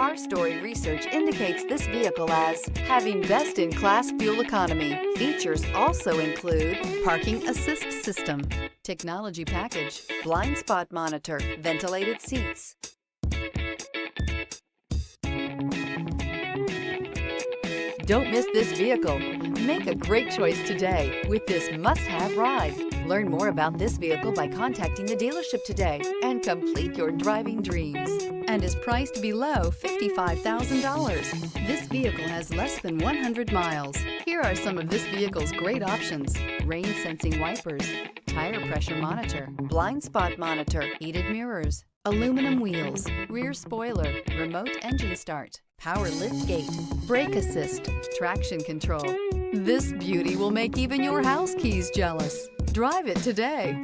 Car Story research indicates this vehicle as having best-in-class fuel economy. Features also include parking assist system, technology package, blind spot monitor, ventilated seats. Don't miss this vehicle. Make a great choice today with this must-have ride. Learn more about this vehicle by contacting the dealership today and complete your driving dreams, and is priced below $55,000. This vehicle has less than 100 miles. Here are some of this vehicle's great options: rain sensing wipers, tire pressure monitor, blind spot monitor, heated mirrors, aluminum wheels, rear spoiler, remote engine start, power liftgate, brake assist, traction control. This beauty will make even your house keys jealous. Drive it today.